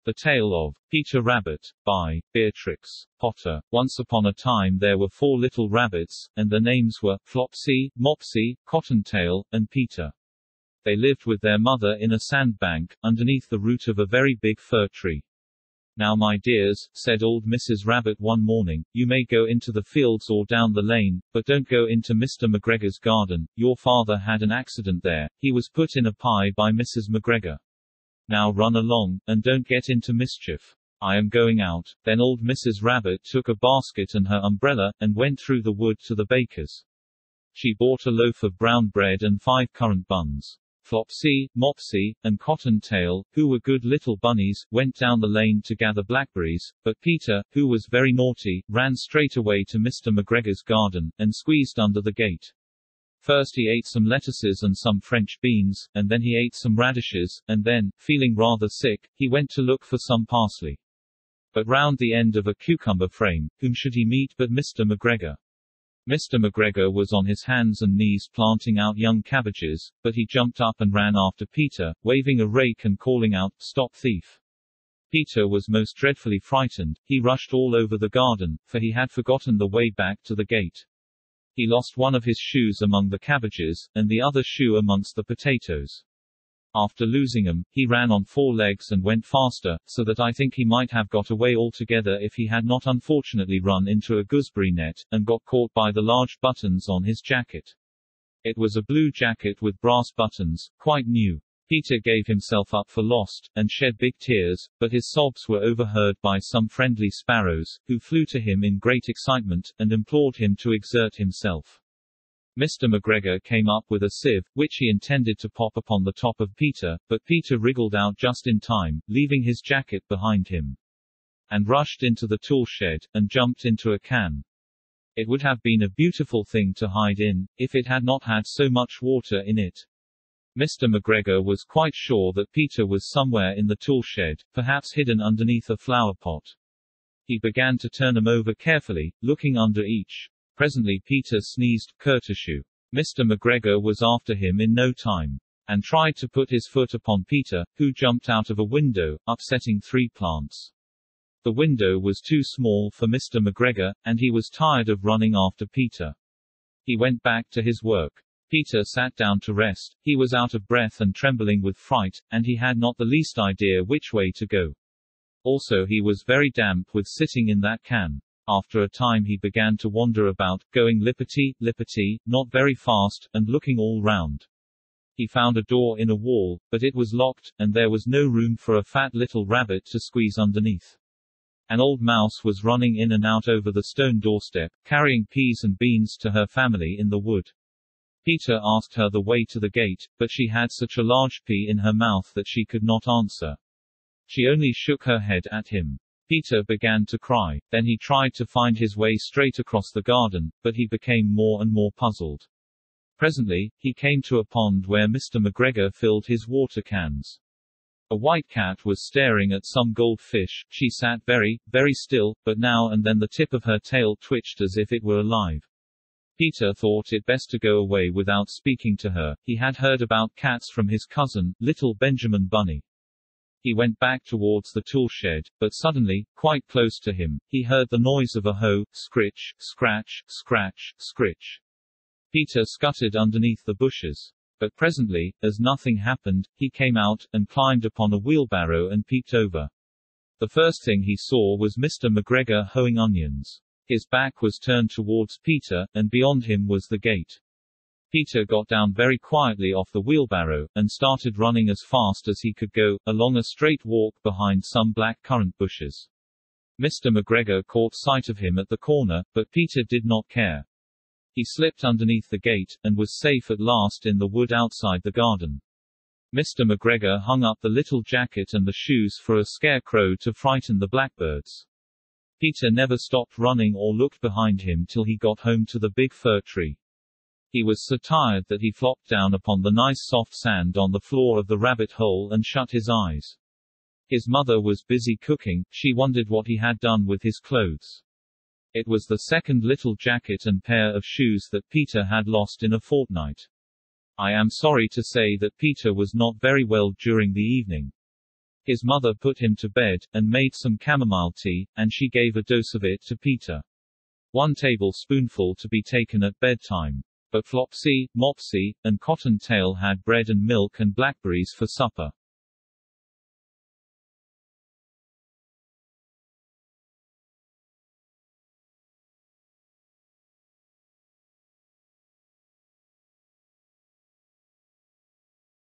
The Tale of Peter Rabbit, by Beatrix Potter. Once upon a time there were 4 little rabbits, and their names were Flopsy, Mopsy, Cottontail, and Peter. They lived with their mother in a sandbank, underneath the root of a very big fir tree. "Now my dears," said old Mrs. Rabbit one morning, "you may go into the fields or down the lane, but don't go into Mr. McGregor's garden. Your father had an accident there. He was put in a pie by Mrs. McGregor. Now run along, and don't get into mischief. I am going out." Then old Mrs. Rabbit took a basket and her umbrella, and went through the wood to the baker's. She bought a loaf of brown bread and 5 currant buns. Flopsy, Mopsy, and Cottontail, who were good little bunnies, went down the lane to gather blackberries, but Peter, who was very naughty, ran straight away to Mr. McGregor's garden, and squeezed under the gate. First he ate some lettuces and some French beans, and then he ate some radishes, and then, feeling rather sick, he went to look for some parsley. But round the end of a cucumber frame, whom should he meet but Mr. McGregor? Mr. McGregor was on his hands and knees planting out young cabbages, but he jumped up and ran after Peter, waving a rake and calling out, "Stop thief!" Peter was most dreadfully frightened. He rushed all over the garden, for he had forgotten the way back to the gate. He lost one of his shoes among the cabbages, and the other shoe amongst the potatoes. After losing them, he ran on 4 legs and went faster, so that I think he might have got away altogether if he had not unfortunately run into a gooseberry net, and got caught by the large buttons on his jacket. It was a blue jacket with brass buttons, quite new. Peter gave himself up for lost, and shed big tears, but his sobs were overheard by some friendly sparrows, who flew to him in great excitement, and implored him to exert himself. Mr. McGregor came up with a sieve, which he intended to pop upon the top of Peter, but Peter wriggled out just in time, leaving his jacket behind him, and rushed into the tool shed, and jumped into a can. It would have been a beautiful thing to hide in, if it had not had so much water in it. Mr. McGregor was quite sure that Peter was somewhere in the tool shed, perhaps hidden underneath a flower pot. He began to turn them over carefully, looking under each. Presently Peter sneezed, "Kertyschou." Mr. McGregor was after him in no time, and tried to put his foot upon Peter, who jumped out of a window, upsetting 3 plants. The window was too small for Mr. McGregor, and he was tired of running after Peter. He went back to his work. Peter sat down to rest. He was out of breath and trembling with fright, and he had not the least idea which way to go. Also he was very damp with sitting in that can. After a time he began to wander about, going lippity, lippity, not very fast, and looking all round. He found a door in a wall, but it was locked, and there was no room for a fat little rabbit to squeeze underneath. An old mouse was running in and out over the stone doorstep, carrying peas and beans to her family in the wood. Peter asked her the way to the gate, but she had such a large pea in her mouth that she could not answer. She only shook her head at him. Peter began to cry. Then he tried to find his way straight across the garden, but he became more and more puzzled. Presently, he came to a pond where Mr. McGregor filled his water cans. A white cat was staring at some goldfish. She sat very, very still, but now and then the tip of her tail twitched as if it were alive. Peter thought it best to go away without speaking to her. He had heard about cats from his cousin, little Benjamin Bunny. He went back towards the tool shed, but suddenly, quite close to him, he heard the noise of a hoe, scritch, scratch, scratch, scritch. Peter scuttered underneath the bushes. But presently, as nothing happened, he came out, and climbed upon a wheelbarrow and peeped over. The first thing he saw was Mr. McGregor hoeing onions. His back was turned towards Peter, and beyond him was the gate. Peter got down very quietly off the wheelbarrow, and started running as fast as he could go, along a straight walk behind some black currant bushes. Mr. McGregor caught sight of him at the corner, but Peter did not care. He slipped underneath the gate, and was safe at last in the wood outside the garden. Mr. McGregor hung up the little jacket and the shoes for a scarecrow to frighten the blackbirds. Peter never stopped running or looked behind him till he got home to the big fir tree. He was so tired that he flopped down upon the nice soft sand on the floor of the rabbit hole and shut his eyes. His mother was busy cooking. She wondered what he had done with his clothes. It was the second little jacket and pair of shoes that Peter had lost in a fortnight. I am sorry to say that Peter was not very well during the evening. His mother put him to bed, and made some chamomile tea, and she gave a dose of it to Peter. 1 tablespoonful to be taken at bedtime. But Flopsy, Mopsy, and Cottontail had bread and milk and blackberries for supper.